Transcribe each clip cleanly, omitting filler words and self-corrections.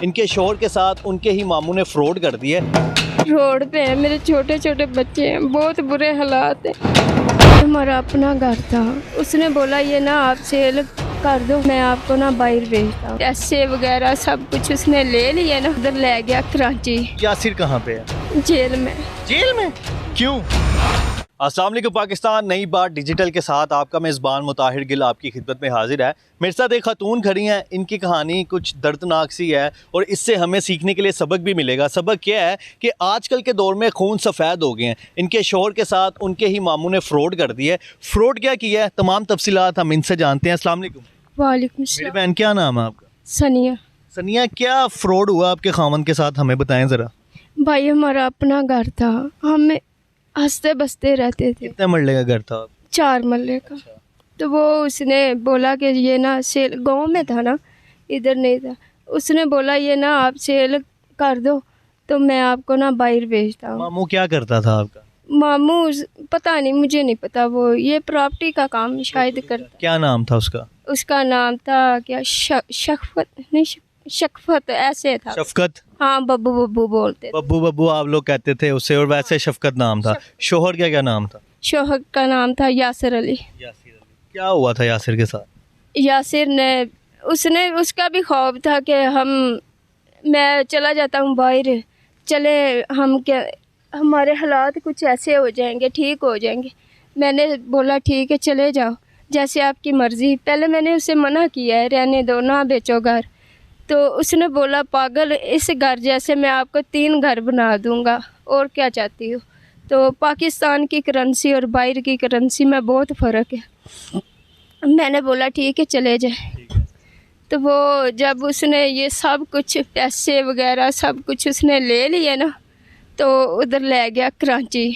इनके शोहर के साथ उनके ही मामू ने फ्रॉड कर दिया। रोड पे है, मेरे छोटे छोटे बच्चे हैं, बहुत बुरे हालात हैं। हमारा अपना घर था, उसने बोला ये ना आप सेल कर दो, मैं आपको ना बाहर भेजता हूँ। पैसे वगैरह सब कुछ उसने ले लिए ना, उधर ले गया कराची। यासिर कहाँ पे है? जेल में। जेल में? क्यों? अस्सलाम वालेकुम पाकिस्तान, नई बात डिजिटल के साथ आपका मेज़बान मुताहिर गिल आपकी खिदमत में हाजिर है। मेरे साथ एक खातून खड़ी हैं, इनकी कहानी कुछ दर्दनाक सी है और इससे हमें सीखने के लिए सबक भी मिलेगा। सबक क्या है कि आजकल के दौर में खून सफ़ेद हो गए हैं। इनके शोहर के साथ उनके ही मामू ने फ्रॉड कर दिया है। फ्रॉड क्या किया है, तमाम तफसीलात हम इनसे जानते हैं। अस्सलाम वालेकुम। वालेकुम मेरी सलाम। बहन, क्या नाम है आपका? सनिया। सनिया, क्या फ्रॉड हुआ आपके खामन के साथ, हमें बताएं ज़रा। भाई हमारा अपना घर था, हम हंसते बसते रहते थे। कितने मरले का घर था? 4 मरले का। तो वो उसने बोला कि ये ना सेल, गांव में था ना, इधर नहीं था। उसने बोला ये ना आप सेल कर दो तो मैं आपको ना बाहर भेजता हूँ। मामू क्या करता था आपका? मामू पता नहीं, मुझे नहीं पता, वो ये प्रॉपर्टी का काम शायद करता। क्या नाम था उसका? उसका नाम था क्या, शफकत नहीं, शफकत ऐसे था। शफकत? हाँ, बब्बू बब्बू बोलते थे। बब्बू बब्बू आप लोग कहते थे उसे, और वैसे शफकत नाम था। शोहर क्या क्या नाम था? शोहर का नाम था यासिर अली। यासिर अली। क्या हुआ था यासिर के साथ? यासिर ने, उसने, उसका भी ख्वाब था कि मैं चला जाता हूँ बाहर, चले हम क्या, हमारे हालात कुछ ऐसे हो जाएंगे, ठीक हो जाएंगे। मैंने बोला ठीक है चले जाओ, जैसे आपकी मर्ज़ी। पहले मैंने उसे मना किया है, रहने दो ना बेचो घर। तो उसने बोला पागल, इस घर जैसे मैं आपको 3 घर बना दूंगा, और क्या चाहती हो। तो पाकिस्तान की करेंसी और बाहर की करेंसी में बहुत फ़र्क है। मैंने बोला ठीक है चले जाए। तो वो जब उसने ये सब कुछ पैसे वगैरह सब कुछ उसने ले लिए ना, तो उधर ले गया कराची।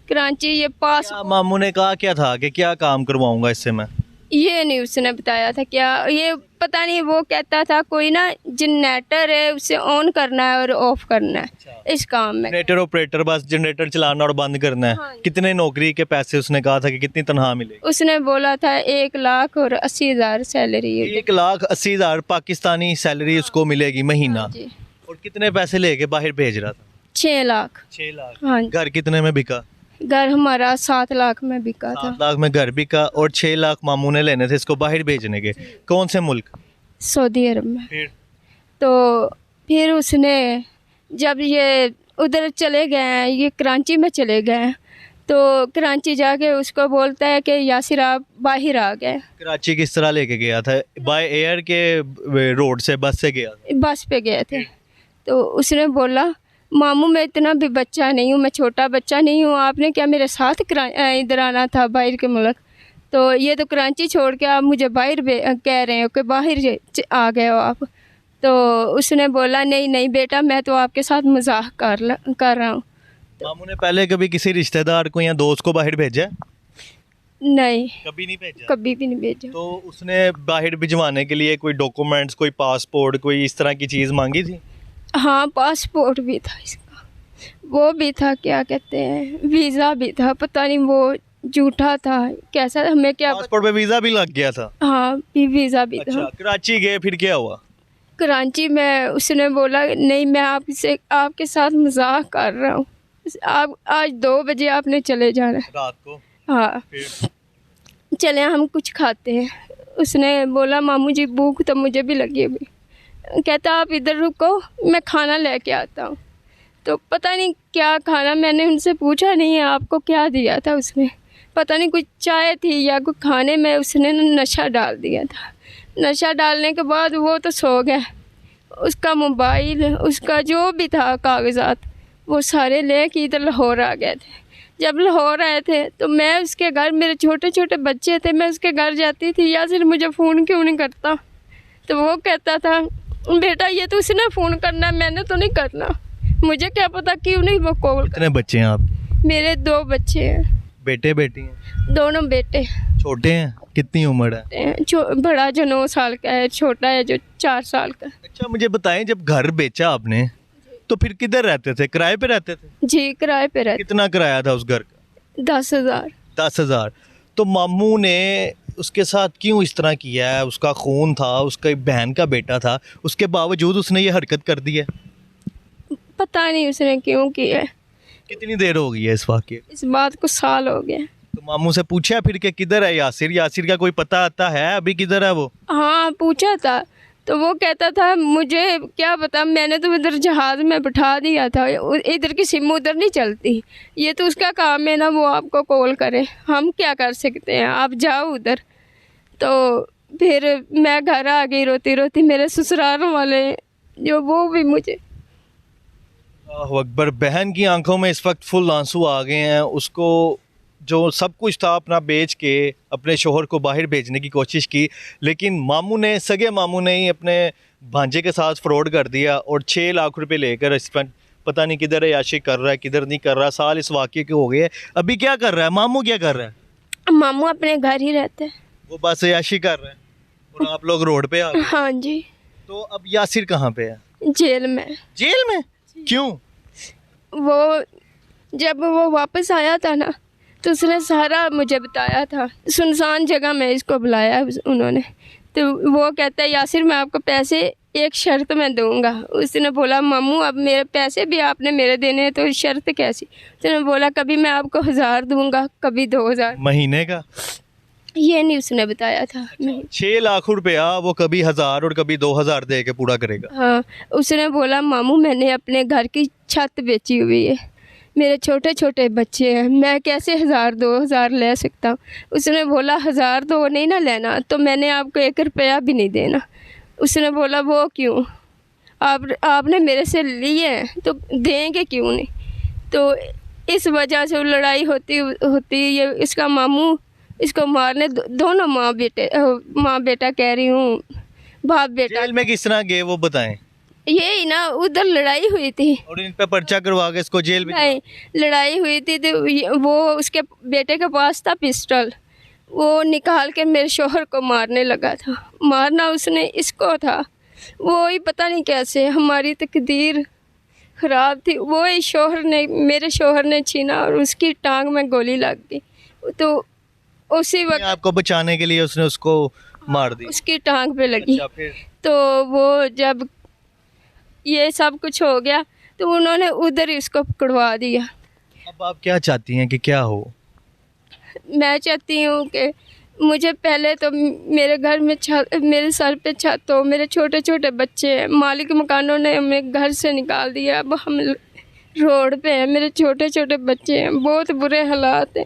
कराची ये पास, क्या मामू ने कहा क्या था कि क्या काम करवाऊंगा इससे मैं? ये नहीं उसने बताया था क्या, ये पता नहीं। वो कहता था कोई ना जनरेटर है, उसे ऑन करना है और ऑफ करना है इस काम में। जनरेटर ऑपरेटर, बस जनरेटर चलाना और बंद करना है। हाँ। कितने नौकरी के पैसे उसने कहा था कि कितनी तनख्वाह मिलेगी? उसने बोला था 1,80,000 सैलरी है। 1,80,000 पाकिस्तानी सैलरी उसको मिलेगी महीना। जी। और कितने पैसे लेके बाहर भेज रहा था? 6 लाख। 6 लाख। हाँ जी। घर कितने में बिका? घर हमारा 7 लाख में बिका 7 था। लाख में घर बिका और 6 लाख मामू ने लेने थे इसको बाहर भेजने के। कौन से मुल्क? सऊदी अरब में। फिर? तो फिर उसने, जब ये उधर चले गए हैं, ये कराची में चले गए हैं, तो कराची जाके उसको बोलता है कि यासिर आप बाहर आ गए। कराची किस तरह लेके गया था? बाय एयर के रोड से, बस से गया था? बस पे गए थे। तो उसने बोला मामू मैं इतना भी बच्चा नहीं हूँ, मैं छोटा बच्चा नहीं हूँ, आपने क्या मेरे साथ इधर आना था बाहर के मुल्क। तो ये तो कराची छोड़ के आप मुझे बाहर कह रहे हो कि बाहर आ गए हो आप। तो उसने बोला नहीं नहीं बेटा, मैं तो आपके साथ मजाक कर रहा हूँ। मामू ने पहले कभी किसी रिश्तेदार को या दोस्त को बाहर भेजा? नहीं, कभी नहीं भेजा। कभी भी नहीं भेजा। तो उसने बाहर भिजवाने के लिए कोई डॉक्यूमेंट्स, कोई पासपोर्ट, कोई इस तरह की चीज़ मांगी थी? हाँ, पासपोर्ट भी था इसका, वो भी था, क्या कहते हैं, वीज़ा भी था, पता नहीं वो झूठा था कैसा, हमें क्या पासपोर्ट पे वीज़ा भी लग गया था? हाँ, वीज़ा भी अच्छा, था। कराची गए, फिर क्या हुआ? कराची में उसने बोला नहीं मैं आपसे आपके साथ मजाक कर रहा हूँ, आप आज 2 बजे आपने चले जाना है। रात को? हाँ, फिर? चले हम कुछ खाते हैं। उसने बोला मामू जी भूख तो मुझे भी लगी हुई। कहता आप इधर रुको, मैं खाना लेके आता हूँ। तो पता नहीं क्या खाना, मैंने उनसे पूछा नहीं है आपको क्या दिया था उसने, पता नहीं कुछ चाय थी या कुछ खाने में उसने नशा डाल दिया था। नशा डालने के बाद वो तो सो गया। उसका मोबाइल, उसका जो भी था कागज़ात, वो सारे ले के इधर लाहौर आ गए थे। जब लाहौर आए थे तो मैं उसके घर, मेरे छोटे छोटे बच्चे थे, मैं उसके घर जाती थी, या फिर मुझे फ़ोन क्यों नहीं करता। तो वो कहता था बेटा ये तो उसने फ़ोन करना है, मैंने तो नहीं करना, मुझे क्या पता क्यों नहीं वो कॉल। कितने बच्चे हैं आप? मेरे 2 बच्चे हैं। बेटे बेटी हैं? दोनों बेटे छोटे हैं? कितनी उम्र है? हैं। बड़ा जो 9 साल का है, छोटा है जो 4 साल का। अच्छा, मुझे बताएं, जब घर बेचा आपने तो फिर किधर रहते थे? किराए पे रहते थे? जी, किराए पे रहते। कितना किराया था उस घर का? 10,000। 10,000। तो मामू ने उसके साथ क्यों इस तरह किया है? उसका खून था, उसका बहन का बेटा था, उसके बावजूद उसने ये हरकत कर दी है। पता नहीं उसने क्यों किया है। कितनी देर हो गई है इस वाक़ये? इस बात को साल हो गया। तो मामू से पूछा फिर कि किधर है यासिर? यासिर का कोई पता आता है अभी किधर है वो? हाँ पूछा था, तो वो कहता था मुझे क्या पता, मैंने तो इधर जहाज़ में बिठा दिया था, इधर की सिम उधर नहीं चलती, ये तो उसका काम है ना, वो आपको कॉल करे, हम क्या कर सकते हैं, आप जाओ उधर। तो फिर मैं घर आ गई रोती रोती, मेरे ससुराल वाले जो वो भी मुझे। अल्लाहु अकबर। बहन की आंखों में इस वक्त फुल आंसू आ गए हैं। उसको जो सब कुछ था अपना बेच के अपने शोहर को बाहर भेजने की कोशिश की, लेकिन मामू ने, सगे मामू ने ही अपने भांजे के साथ फ्रॉड कर दिया और 6 लाख रुपए लेकर इस पर पता नहीं किधर है याशी कर रहा है, किधर नहीं कर रहा। साल इस वाक़ये के हो गए। अभी क्या कर रहा है मामू? क्या कर रहा है मामू? अपने घर ही रहते हैं। वो बस याशी कर रहा है और आप लोग रोड पे आ गए। हाँ जी। तो अब यासिर कहाँ पे है? जेल में। जेल में? क्यों? वो जब वो वापस आया था ना, तो उसने सारा मुझे बताया था। सुनसान जगह में इसको बुलाया उन्होंने, तो वो कहता है यासिर मैं आपको पैसे एक शर्त में दूंगा। उसने बोला मामू अब मेरे पैसे भी आपने मेरे देने हैं, तो शर्त कैसी? उसने बोला कभी मैं आपको 1000 दूंगा, कभी 2000। महीने का? ये नहीं उसने बताया था। 6 लाख रुपया वो कभी 1000 और कभी 2000 दे के पूरा करेगा। हाँ, उसने बोला मामू मैंने अपने घर की छत बेची हुई है, मेरे छोटे छोटे बच्चे हैं, मैं कैसे 1000-2000 ले सकता हूँ। उसने बोला 1000 तो नहीं ना लेना, तो मैंने आपको 1 रुपया भी नहीं देना। उसने बोला वो क्यों? आपने मेरे से लिए हैं तो देंगे क्यों नहीं? तो इस वजह से वो लड़ाई होती ये इसका मामू इसको मारने दोनों माँ बेटा कह रही हूँ, बाप बेटा। जेल में किस तरह गए वो बताएं। यही ना, उधर लड़ाई हुई थी और इन पे पर्चा करवा के इसको जेल में? नहीं, लड़ाई हुई थी तो वो उसके बेटे के पास था पिस्टल, वो निकाल के मेरे शोहर को मारने लगा था। मारना उसने इसको था, वो ही पता नहीं कैसे हमारी तकदीर ख़राब थी। वो ही मेरे शोहर ने छीना और उसकी टांग में गोली लग गई। तो उसी वक्त आपको बचाने के लिए उसने उसको मार दी? उसकी टांग पे लगी। अच्छा, फिर? तो वो जब ये सब कुछ हो गया तो उन्होंने उधर ही उसको पकड़वा दिया। अब आप क्या चाहती हैं कि क्या हो? मैं चाहती हूँ कि मुझे पहले तो मेरे घर में मेरे सर पे छत हो, मेरे छोटे छोटे बच्चे हैं, मालिक मकानों ने हमें घर से निकाल दिया, अब हम रोड पे हैं, मेरे छोटे छोटे बच्चे हैं, बहुत बुरे हालात हैं।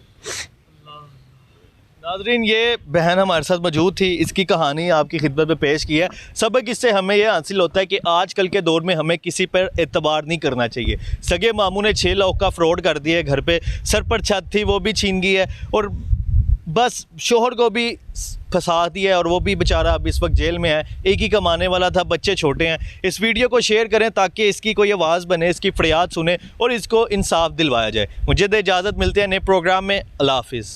नाज़रीन, ये बहन हमारे साथ मौजूद थी, इसकी कहानी आपकी खिदमत में पेश की है। सबक इससे हमें यह हासिल होता है कि आजकल के दौर में हमें किसी पर एतबार नहीं करना चाहिए। सगे मामू ने 6 लाख का फ्रॉड कर दिया, घर पे सर पर छत थी वो भी छीन गई है और बस शोहर को भी फंसा दिया है और वो भी बेचारा अब इस वक्त जेल में है। एक ही कमाने वाला था, बच्चे छोटे हैं। इस वीडियो को शेयर करें ताकि इसकी कोई आवाज़ बने, इसकी फरियाद सुने और इसको इंसाफ दिलवाया जाए। मुझे दे इजाज़त, मिलते हैं नए प्रोग्राम में। अल्लाह हाफिज़।